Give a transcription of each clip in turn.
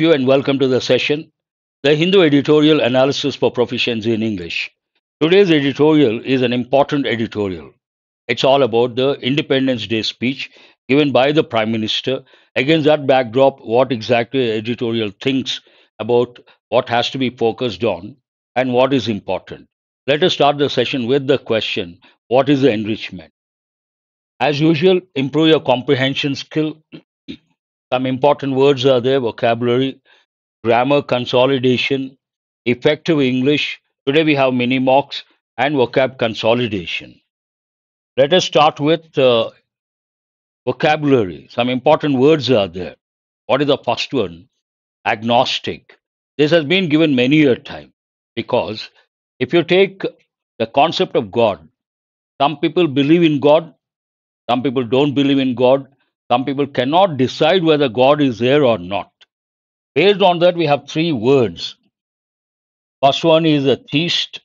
of you and welcome to the session, the Hindu Editorial Analysis for Proficiency in English. Today's editorial is an important editorial. It's all about the Independence Day speech given by the Prime Minister. Against that backdrop, what exactly the editorial thinks about what has to be focused on and what is important. Let us start the session with the question, what is the enrichment? As usual, improve your comprehension skill. Some important words are there, vocabulary, grammar consolidation, effective English. Today we have mini mocks and vocab consolidation. Let us start with vocabulary. Some important words are there. What is the first one? Agnostic. This has been given many a time because if you take the concept of God, some people believe in God, some people don't believe in God, some people cannot decide whether God is there or not. Based on that, we have three words. First one is atheist,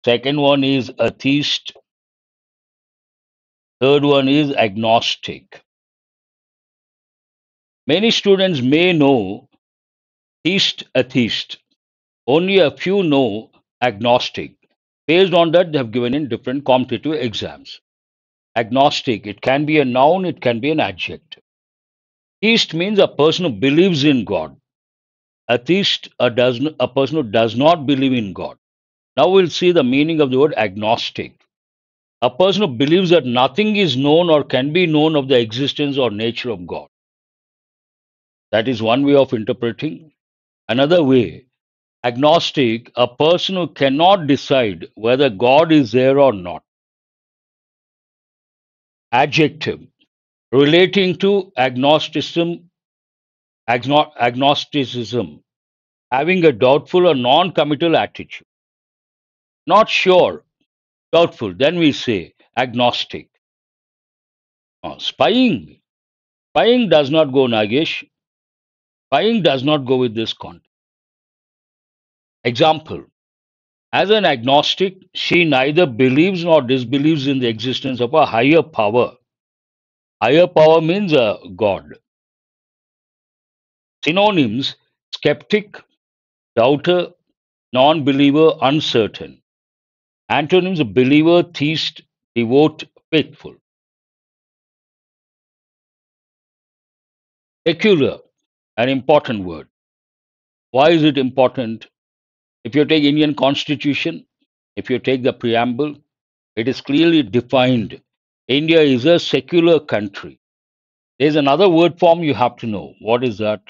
second one is atheist, third one is agnostic. Many students may know atheist. Only a few know agnostic. Based on that, they have given in different competitive exams. Agnostic, it can be a noun, it can be an adjective. Theist means a person who believes in God. Atheist, a person who does not believe in God. Now we'll see the meaning of the word agnostic. A person who believes that nothing is known or can be known of the existence or nature of God. That is one way of interpreting. Another way, agnostic, a person who cannot decide whether God is there or not. Adjective, relating to agnosticism, having a doubtful or non-committal attitude. Not sure, doubtful, then we say agnostic. Spying. Spying does not go, Nagesh. Spying does not go with this context. Example. As an agnostic, she neither believes nor disbelieves in the existence of a higher power. Higher power means a God. Synonyms, skeptic, doubter, non-believer, uncertain. Antonyms, believer, theist, devout, faithful. Secular, an important word. Why is it important? If you take Indian Constitution, if you take the preamble, it is clearly defined. India is a secular country. There's another word form you have to know. What is that?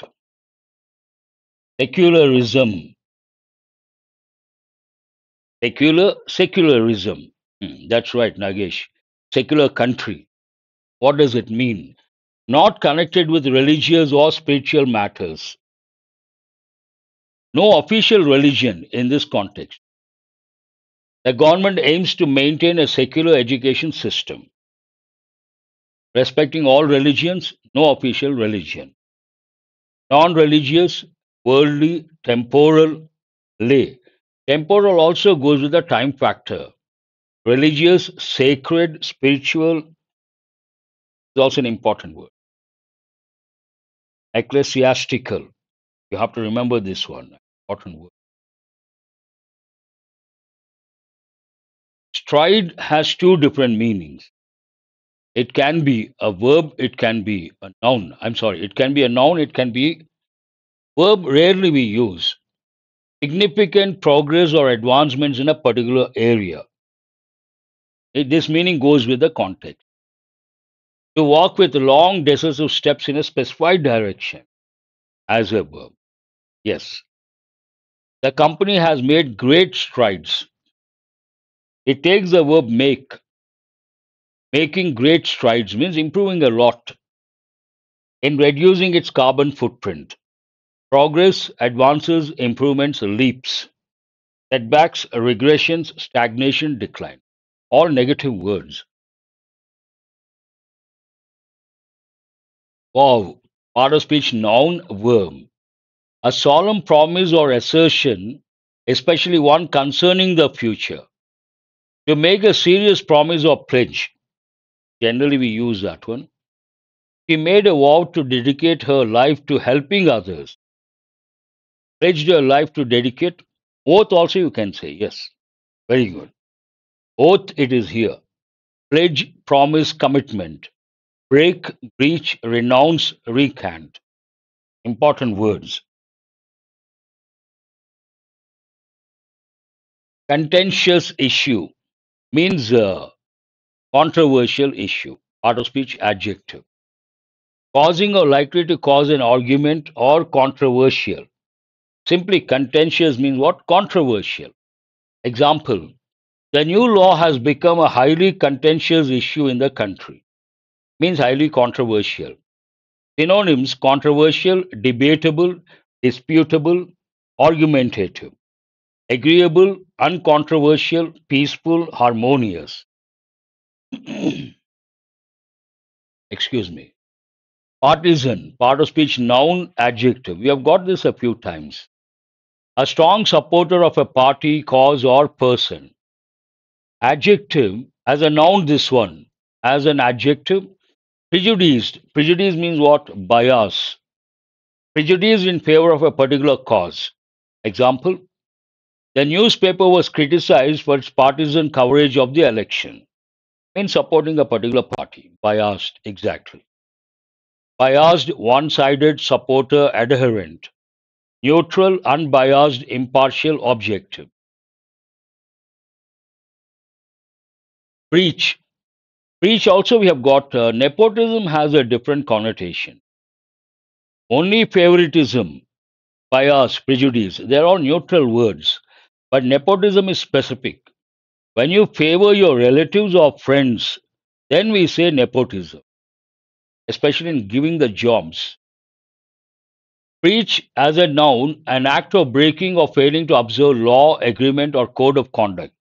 Secularism. Secularism. That's right, Nagesh. Secular country. What does it mean? Not connected with religious or spiritual matters. No official religion in this context. The government aims to maintain a secular education system. Respecting all religions, no official religion. Non-religious, worldly, temporal, lay. Temporal also goes with the time factor. Religious, sacred, spiritual is also an important word. Ecclesiastical. You have to remember this one. Important word. Stride has two different meanings. It can be a verb, it can be a noun. I'm sorry, it can be a noun, it can be verb. Rarely we use. Significant progress or advancements in a particular area. This meaning goes with the context. To walk with long decisive steps in a specified direction as a verb. Yes. The company has made great strides. It takes the verb make. Making great strides means improving a lot in reducing its carbon footprint. Progress, advances, improvements, leaps. Setbacks, regressions, stagnation, decline. All negative words. Wow. Part of speech, noun, verb. A solemn promise or assertion, especially one concerning the future. To make a serious promise or pledge. Generally, we use that one. She made a vow to dedicate her life to helping others. Pledged her life to dedicate. Oath also you can say. Yes. Very good. Oath it is here. Pledge, promise, commitment. Break, breach, renounce, recant. Important words. Contentious issue means controversial issue. Part of speech adjective. Causing or likely to cause an argument or controversial. Simply contentious means what? Controversial. Example, the new law has become a highly contentious issue in the country. Means highly controversial. Synonyms controversial, debatable, disputable, argumentative. Agreeable, uncontroversial, peaceful, harmonious. Excuse me. Partisan, part of speech, noun, adjective. We have got this a few times. A strong supporter of a party, cause, or person. Adjective, as a noun, this one. As an adjective, prejudiced. Prejudice means what? Bias. Prejudice in favor of a particular cause. Example, the newspaper was criticized for its partisan coverage of the election. Means supporting a particular party. Biased, exactly. Biased, one sided, supporter, adherent. Neutral, unbiased, impartial, objective. Breach. Breach also we have got nepotism has a different connotation. Only favoritism, bias, prejudice, they are all neutral words. But nepotism is specific. When you favor your relatives or friends, then we say nepotism, especially in giving the jobs. Breach as a noun, an act of breaking or failing to observe law, agreement, or code of conduct.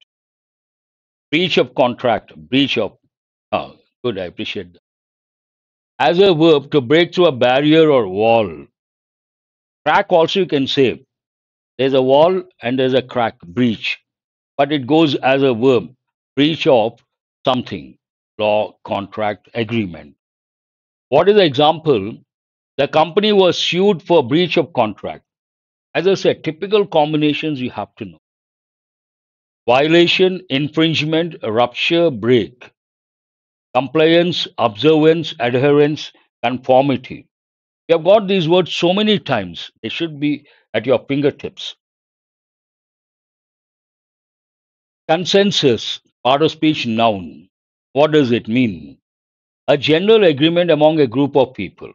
Breach of contract, breach of. Ah, good, I appreciate that. As a verb, to break through a barrier or wall. Crack also you can say. There's a wall and there's a crack, breach. But it goes as a verb, breach of something, law, contract, agreement. What is the example? The company was sued for breach of contract. As I said, typical combinations you have to know. Violation, infringement, rupture, break. Compliance, observance, adherence, conformity. You have got these words so many times, they should be at your fingertips. Consensus, part of speech noun. What does it mean? A general agreement among a group of people.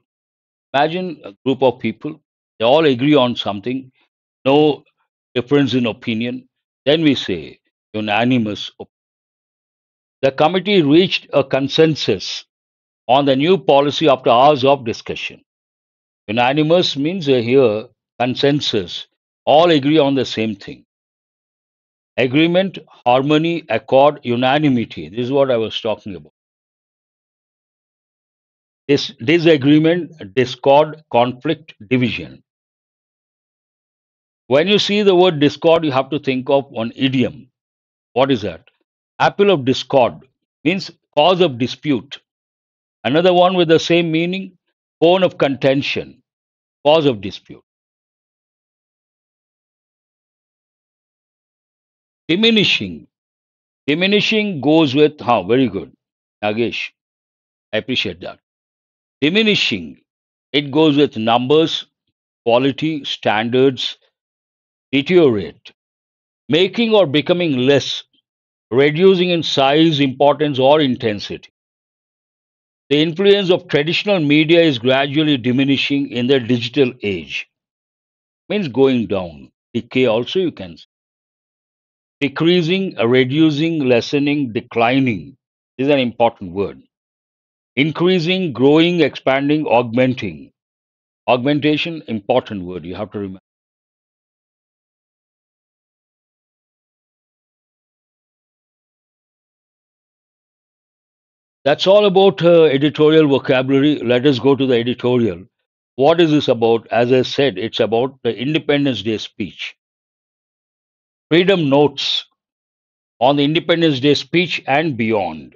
Imagine a group of people, they all agree on something, no difference in opinion. Then we say unanimous. The committee reached a consensus on the new policy after hours of discussion. Unanimous means here consensus. All agree on the same thing. Agreement, harmony, accord, unanimity. This is what I was talking about. Disagreement, discord, conflict, division. When you see the word discord, you have to think of one idiom. What is that? Apple of discord means cause of dispute. Another one with the same meaning, bone of contention, cause of dispute. Diminishing. Diminishing goes with, very good. Nagesh, I appreciate that. Diminishing, it goes with numbers, quality, standards, deteriorate. Making or becoming less, reducing in size, importance, or intensity. The influence of traditional media is gradually diminishing in the digital age. Means going down. Decay also you can say. Decreasing, reducing, lessening, declining. This is an important word. Increasing, growing, expanding, augmenting. Augmentation, important word. You have to remember. That's all about editorial vocabulary. Let us go to the editorial. What is this about? As I said, it's about the Independence Day speech. Freedom notes on the Independence Day speech and beyond.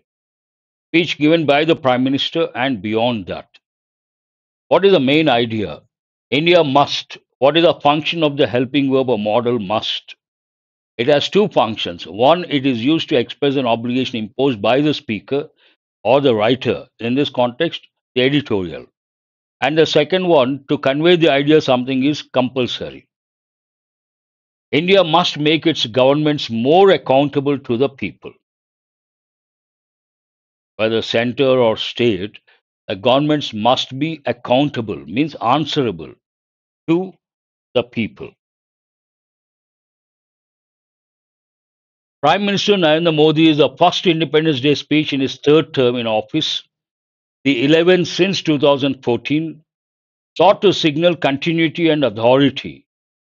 Speech given by the Prime Minister and beyond that. What is the main idea? India must. What is the function of the helping verb or modal must? It has two functions. One, it is used to express an obligation imposed by the speaker or the writer, in this context, the editorial. And the second one, to convey the idea something is compulsory. India must make its governments more accountable to the people. Whether center or state, the governments must be accountable, means answerable to the people. Prime Minister Narendra Modi is the first Independence Day speech in his third term in office, the 11th since 2014, sought to signal continuity and authority,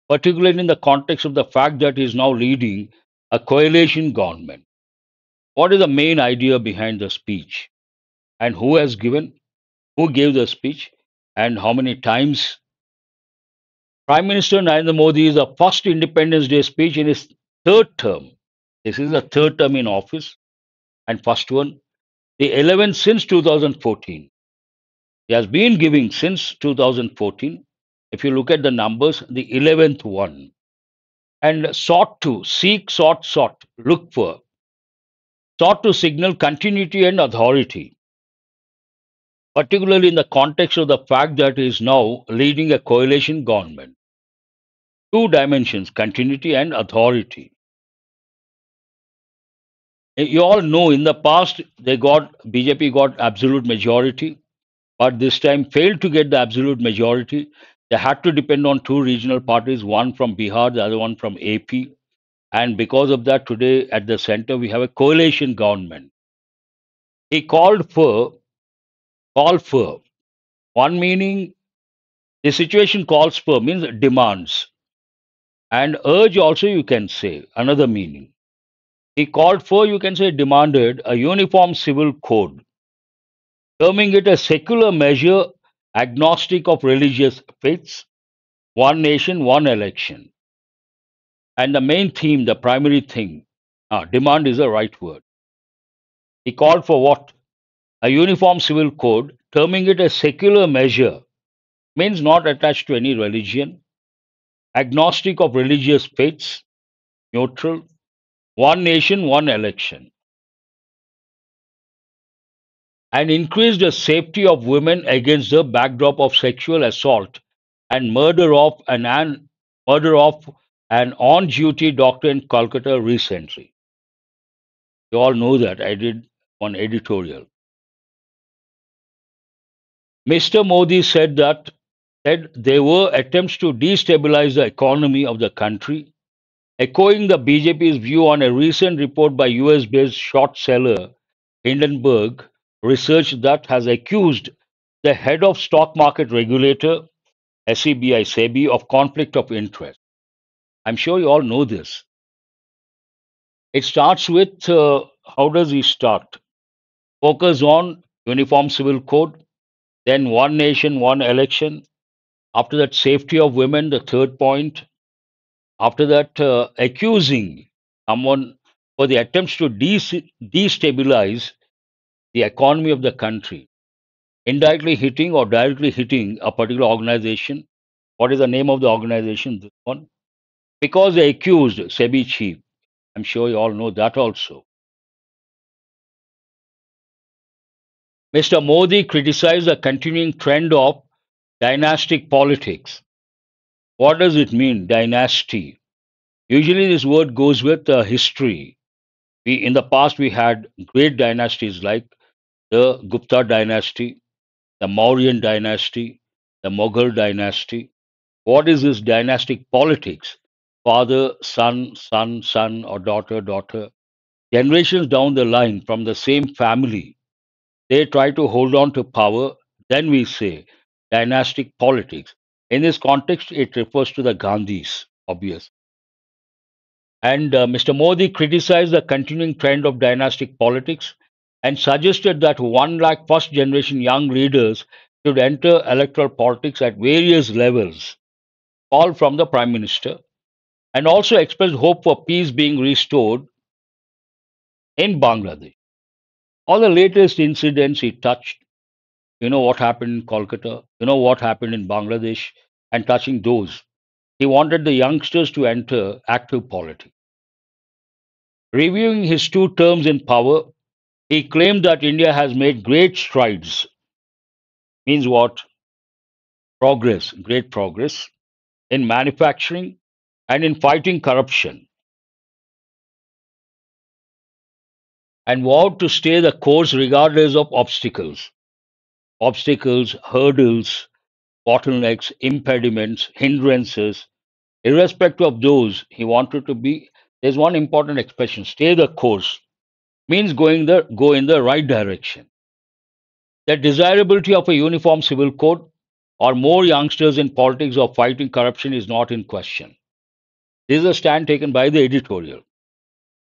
particularly in the context of the fact that he is now leading a coalition government. What is the main idea behind the speech? And who gave the speech, and how many times? Prime Minister Narendra Modi is the first Independence Day speech in his third term. This is the third term in office, and first one, the 11th since 2014. He has been giving since 2014. If you look at the numbers, the 11th one. And sought to, seek, sought, look for, sought to signal continuity and authority, particularly in the context of the fact that he is now leading a coalition government. Two dimensions, continuity and authority. You all know in the past BJP got absolute majority, but this time failed to get the absolute majority. They had to depend on two regional parties, one from Bihar, the other one from AP. And because of that, today at the center, we have a coalition government. He call for, one meaning, the situation calls for means demands. And urge also you can say, another meaning. He called for, you can say, demanded a uniform civil code, terming it a secular measure agnostic of religious faiths, one nation, one election. And the main theme, the primary thing, demand is the right word. He called for what? A uniform civil code, terming it a secular measure, means not attached to any religion, agnostic of religious faiths, neutral, one nation, one election, and increase the safety of women against the backdrop of sexual assault and murder of an on-duty doctor in Calcutta recently. You all know that I did one editorial. Mr. Modi said there were attempts to destabilize the economy of the country, echoing the BJP's view on a recent report by US-based short seller Hindenburg Research that has accused the head of stock market regulator SEBI of conflict of interest. I'm sure you all know this. It starts with how does he start? Focus on uniform civil code, then one nation, one election. After that, safety of women, the third point. After that, accusing someone for the attempts to destabilize the economy of the country, indirectly hitting or directly hitting a particular organization. What is the name of the organization? This one. Because they accused SEBI chief. I'm sure you all know that also. Mr. Modi criticized the continuing trend of dynastic politics. What does it mean, dynasty? Usually, this word goes with history. In the past, we had great dynasties like the Gupta dynasty, the Mauryan dynasty, the Mughal dynasty. What is this dynastic politics? Father, son, or daughter. Generations down the line from the same family, they try to hold on to power. Then we say dynastic politics. In this context, it refers to the Gandhis, obvious. And Mr. Modi criticized the continuing trend of dynastic politics and suggested that 1 lakh first generation young leaders should enter electoral politics at various levels, all from the Prime Minister, and also expressed hope for peace being restored in Bangladesh. All the latest incidents he touched, You know what happened in Kolkata? You know what happened in Bangladesh? And touching those, he wanted the youngsters to enter active politics. Reviewing his 2 terms in power, he claimed that India has made great strides. Means what? Progress, great progress in manufacturing and in fighting corruption, and vowed to stay the course regardless of obstacles, hurdles, bottlenecks, impediments, hindrances, irrespective of those. He wanted to be. There's one important expression: stay the course means go in the right direction. The desirability of a uniform civil code or more youngsters in politics or fighting corruption is not in question. This is a stand taken by the editorial.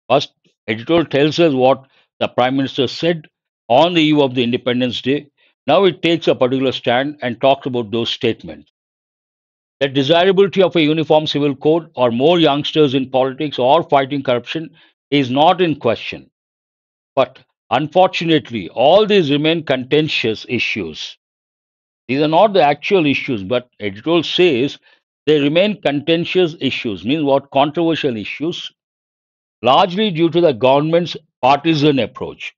First, editorial tells us what the Prime Minister said on the eve of the Independence Day. Now it takes a particular stand and talks about those statements. The desirability of a uniform civil code or more youngsters in politics or fighting corruption is not in question. But unfortunately, all these remain contentious issues. These are not the actual issues, but editorial says they remain contentious issues, means what? Controversial issues, largely due to the government's partisan approach.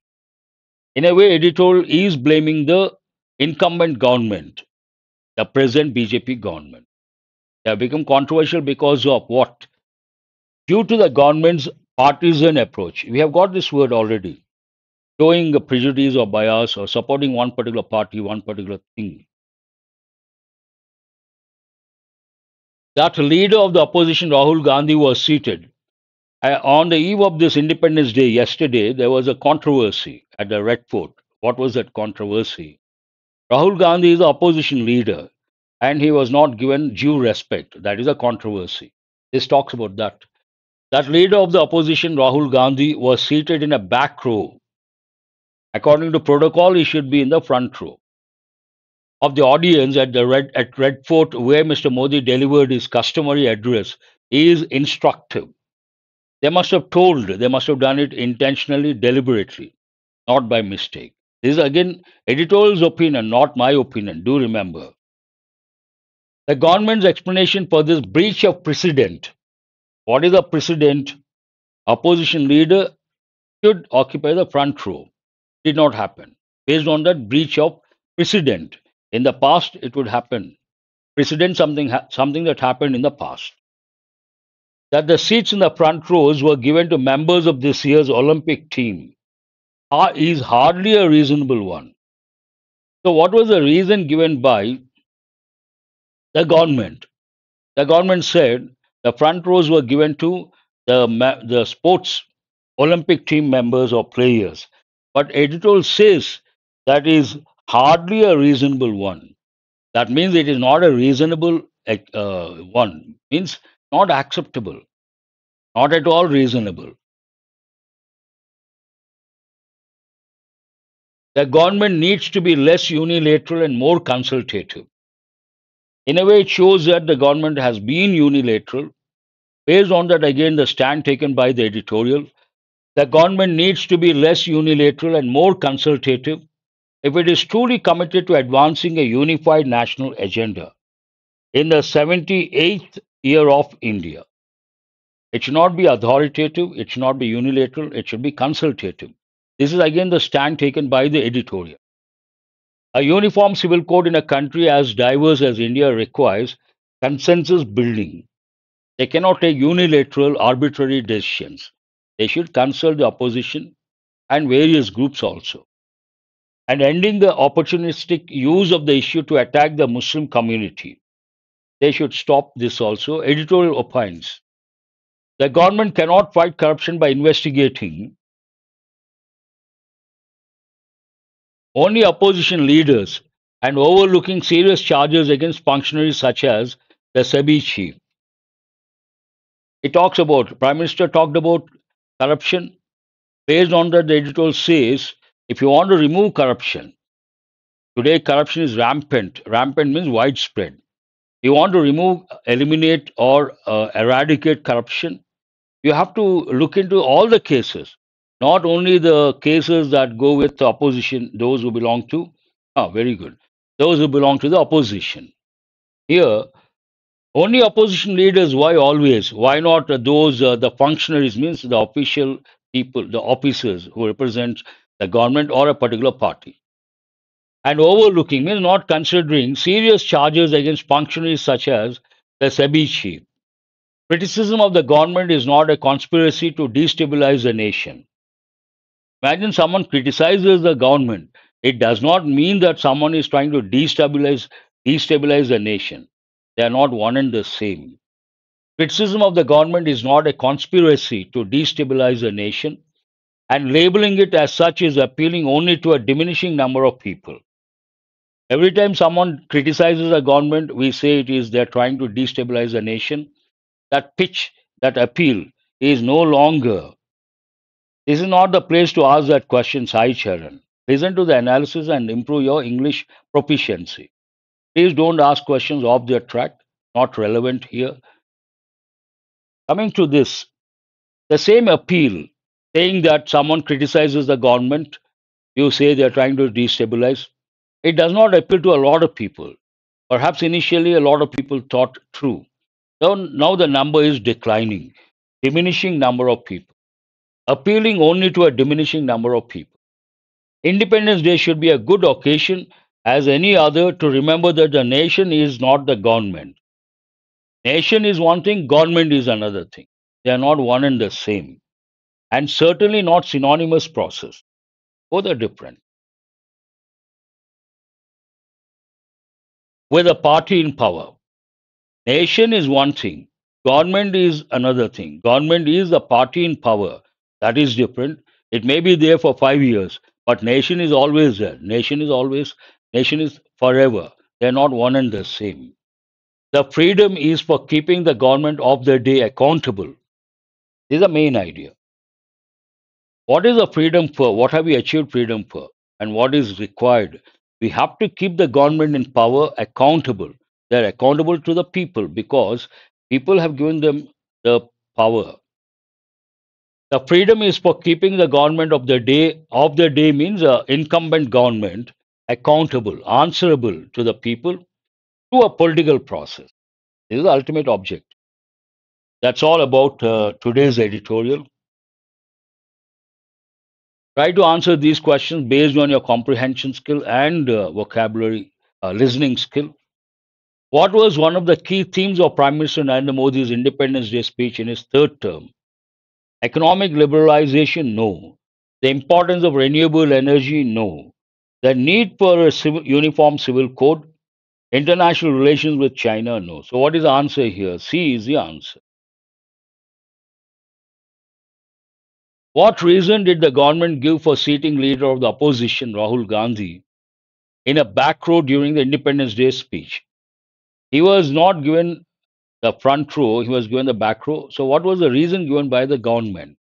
In a way, editorial is blaming the incumbent government, the present BJP government. They have become controversial because of what? Due to the government's partisan approach. We have got this word already, showing a prejudice or bias or supporting one particular party, one particular thing. That leader of the opposition, Rahul Gandhi, was seated. On the eve of this Independence Day yesterday, there was a controversy at the Red Fort. What was that controversy? Rahul Gandhi is the opposition leader and he was not given due respect. That is a controversy. This talks about that. That leader of the opposition, Rahul Gandhi, was seated in a back row. According to protocol, he should be in the front row of the audience at Red Fort, where Mr. Modi delivered his customary address, is instructive. They must have done it intentionally, deliberately, not by mistake. This is again editorial's opinion, not my opinion. Do remember. The government's explanation for this breach of precedent. What is a precedent? Opposition leader should occupy the front row. Did not happen. Based on that breach of precedent. In the past, it would happen. Precedent something that happened in the past. That the seats in the front rows were given to members of this year's Olympic team is hardly a reasonable one. So, what was the reason given by the government? The government said the front rows were given to the sports Olympic team members or players. But editorial says that is hardly a reasonable one. That means it is not a reasonable one. Means not acceptable, not at all reasonable. The government needs to be less unilateral and more consultative. In a way, it shows that the government has been unilateral. Based on that, again, the stand taken by the editorial, the government needs to be less unilateral and more consultative if it is truly committed to advancing a unified national agenda in the 78th year of India. It should not be authoritative, it should not be unilateral, it should be consultative. This is again the stand taken by the editorial. A uniform civil code in a country as diverse as India requires consensus building. They cannot take unilateral, arbitrary decisions. They should consult the opposition and various groups also. And ending the opportunistic use of the issue to attack the Muslim community. They should stop this also. Editorial opines. The government cannot fight corruption by investigating only opposition leaders and overlooking serious charges against functionaries such as the SEBI chief. He talks about, Prime Minister talked about corruption. Based on that, the editorial says, if you want to remove corruption, today corruption is rampant. Rampant means widespread. You want to remove, eliminate, or eradicate corruption, you have to look into all the cases, not only the cases that go with the opposition, those who belong to Ah, very good. Those who belong to the opposition. Here, only opposition leaders. Why always? Why not those, the functionaries, means the official people, the officers who represent the government or a particular party? And overlooking means not considering serious charges against functionaries such as the SEBI chief. Criticism of the government is not a conspiracy to destabilize the nation. Imagine someone criticizes the government. It does not mean that someone is trying to destabilize the nation. They are not one and the same. Criticism of the government is not a conspiracy to destabilize the nation, and labeling it as such is appealing only to a diminishing number of people. Every time someone criticizes a government, we say it is they're trying to destabilize the nation. That pitch, that appeal is no longer. This is not the place to ask that question, Sai Charan. Listen to the analysis and improve your English proficiency. Please don't ask questions off their track, not relevant here. Coming to this, the same appeal, saying that someone criticizes the government, you say they're trying to destabilize. It does not appeal to a lot of people. Perhaps initially a lot of people thought true. Now the number is declining, diminishing number of people, appealing only to a diminishing number of people. Independence Day should be a good occasion as any other to remember that the nation is not the government. Nation is one thing, government is another thing. They are not one and the same, and certainly not synonymous process. Both are different. With a party in power, nation is one thing, government is another thing. Government is the party in power. That is different. It may be there for 5 years, but nation is always there. Nation is forever. They're not one and the same. The freedom is for keeping the government of the day accountable. This is the main idea. What is the freedom for? What have we achieved freedom for? And what is required? We have to keep the government in power accountable. They're accountable to the people because people have given them the power. The freedom is for keeping the government of the day. Of the day means incumbent government accountable, answerable to the people through a political process. This is the ultimate object. That's all about today's editorial. Try to answer these questions based on your comprehension skill and vocabulary listening skill. What was one of the key themes of Prime Minister Narendra Modi's Independence Day speech in his third term? Economic liberalization? No. The importance of renewable energy? No. The need for a uniform civil code? International relations with China? No. So, what is the answer here? C is the answer. What reason did the government give for seating leader of the opposition, Rahul Gandhi, in a back row during the Independence Day speech? He was not given the front row, he was given the back row. So, what was the reason given by the government?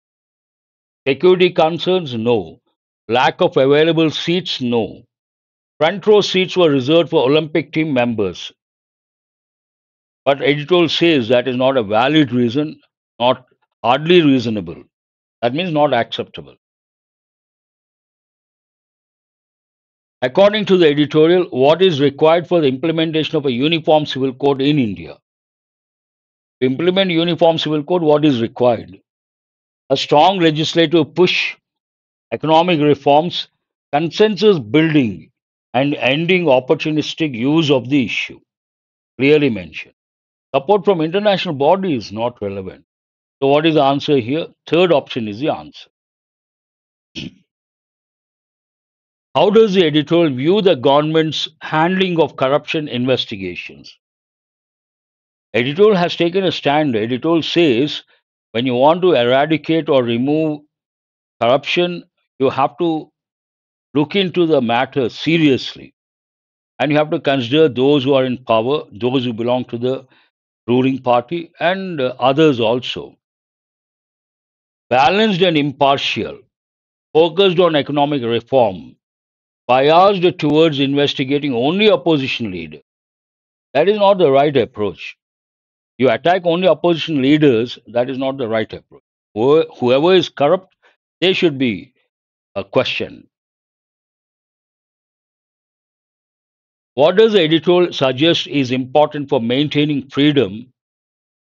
Security concerns? No. Lack of available seats? No. Front row seats were reserved for Olympic team members. But editorial says that is not a valid reason, not hardly reasonable. That means not acceptable. According to the editorial, what is required for the implementation of a uniform civil code in India? To implement uniform civil code, what is required? A strong legislative push, economic reforms, consensus building, and ending opportunistic use of the issue. Clearly mentioned. Support from international bodies is not relevant. So, what is the answer here? Third option is the answer. How does the editorial view the government's handling of corruption investigations? Editorial has taken a stand. Editorial says when you want to eradicate or remove corruption, you have to look into the matter seriously. And you have to consider those who are in power, those who belong to the ruling party, and others also. Balanced and impartial, focused on economic reform, biased towards investigating only opposition leaders. That is not the right approach. You attack only opposition leaders, that is not the right approach. Whoever is corrupt, they should be questioned. What does the editorial suggest is important for maintaining freedom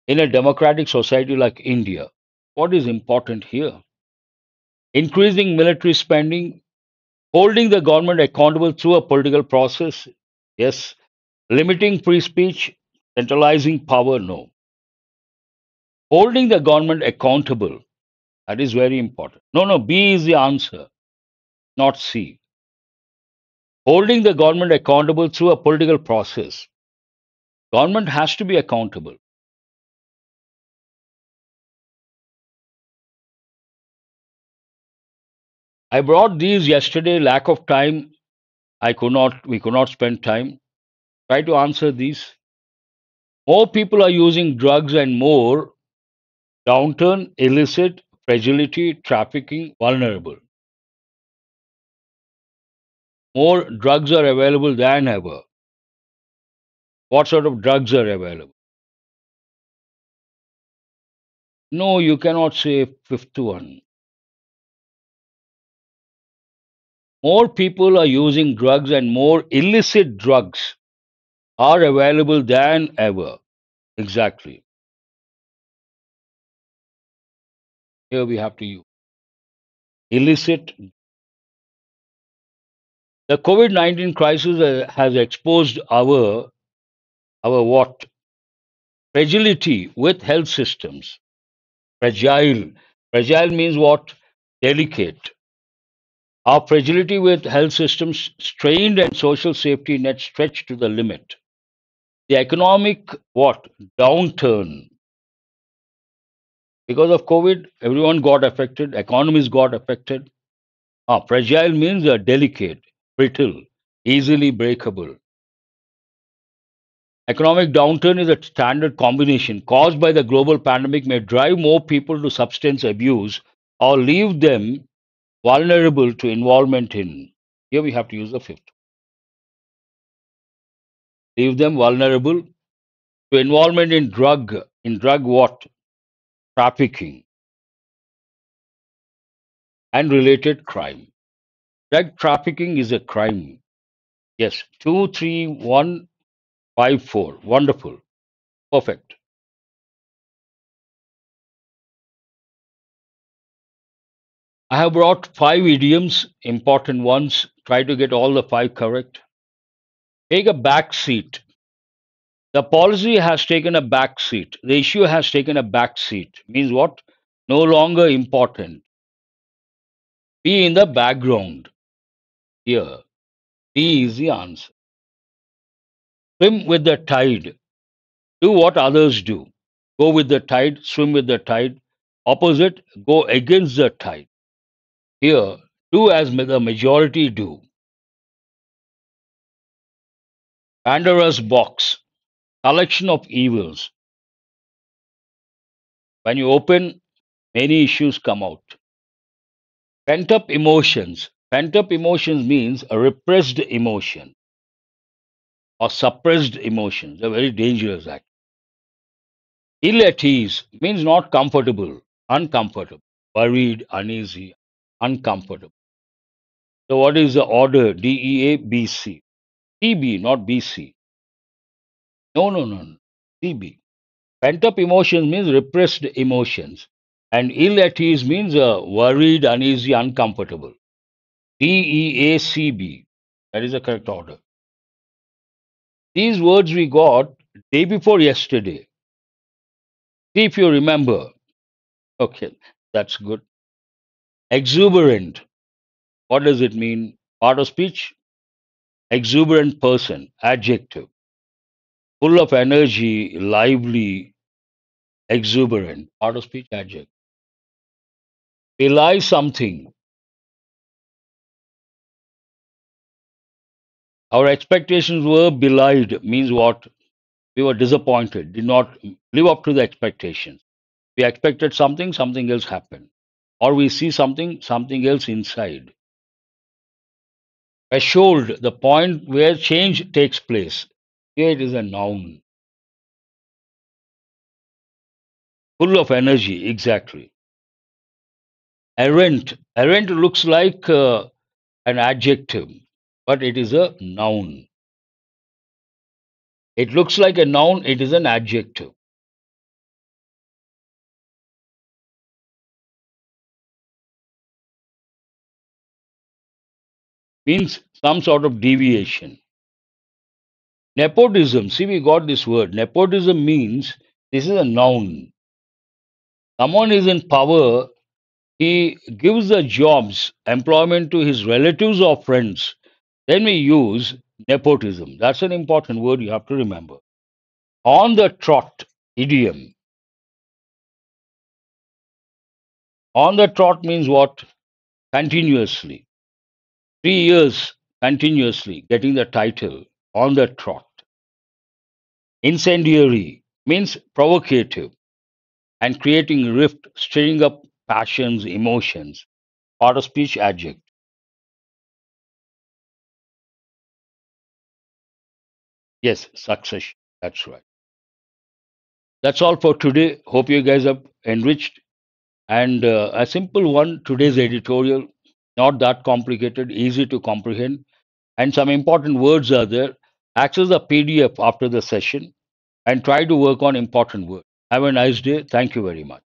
in a democratic society like India? What is important here? Increasing military spending, holding the government accountable through a political process? Yes. Limiting free speech, centralizing power? No. Holding the government accountable, that is very important. No, no, B is the answer, not C. Holding the government accountable through a political process. Government has to be accountable. I brought these yesterday, lack of time. We could not spend time. Try to answer these. More people are using drugs and more downturn, illicit, fragility, trafficking, vulnerable. More drugs are available than ever. What sort of drugs are available? No, you cannot say fifth one. More people are using drugs and more illicit drugs are available than ever. Exactly. Here we have to use illicit. The COVID-19 crisis has exposed our what? Fragility with health systems. Fragile. Fragile means what? Delicate. Our fragility with health systems strained and social safety net stretched to the limit. The economic what? Downturn. Because of COVID, everyone got affected, economies got affected. Fragile means delicate, brittle, easily breakable. Economic downturn is a standard combination caused by the global pandemic may drive more people to substance abuse or leave them vulnerable to involvement in. Here we have to use the fifth. Leave them vulnerable to involvement in drug what? Trafficking and related crime. Drug trafficking is a crime. Yes, 23154. Wonderful. Perfect. I have brought five idioms, important ones. Try to get all the five correct. Take a back seat. The policy has taken a back seat. The issue has taken a back seat. Means what? No longer important. Be in the background. Here. D is the answer. Swim with the tide. Do what others do. Go with the tide, swim with the tide. Opposite, go against the tide. Here, do as the majority do. Pandora's box, collection of evils. When you open, many issues come out. Pent up emotions. Pent up emotions means a repressed emotion or suppressed emotions. They're very dangerous act. Ill at ease means not comfortable, uncomfortable, worried, uneasy, uncomfortable. So what is the order? DEA, BC. CB, not BC. No, no, no, no. CB. Pent up emotions means repressed emotions. And ill at ease means worried, uneasy, uncomfortable. DEACB. That is the correct order. These words we got day before yesterday. See if you remember. Okay, that's good. Exuberant. What does it mean? Part of speech? Exuberant person. Adjective. Full of energy, lively, exuberant. Part of speech? Adjective. Belie something. Our expectations were belied. Means what? We were disappointed, did not live up to the expectations. We expected something, something else happened. Or we see something, something else inside. Threshold, the point where change takes place. Here it is a noun. Full of energy, exactly. Errant. Errant looks like an adjective, but it is a noun. It looks like a noun, it is an adjective. Means some sort of deviation. Nepotism, see, we got this word. Nepotism means this is a noun. Someone is in power, he gives the jobs, employment to his relatives or friends. Then we use nepotism. That's an important word you have to remember. On the trot, idiom. On the trot means what? Continuously. 3 years continuously getting the title on the trot. Incendiary means provocative and creating rift, stirring up passions, emotions. Part of speech adjective. Yes, succession. That's right. That's all for today. Hope you guys are enriched. And a simple one, today's editorial, not that complicated, easy to comprehend. And some important words are there. Access the PDF after the session and try to work on important words. Have a nice day. Thank you very much.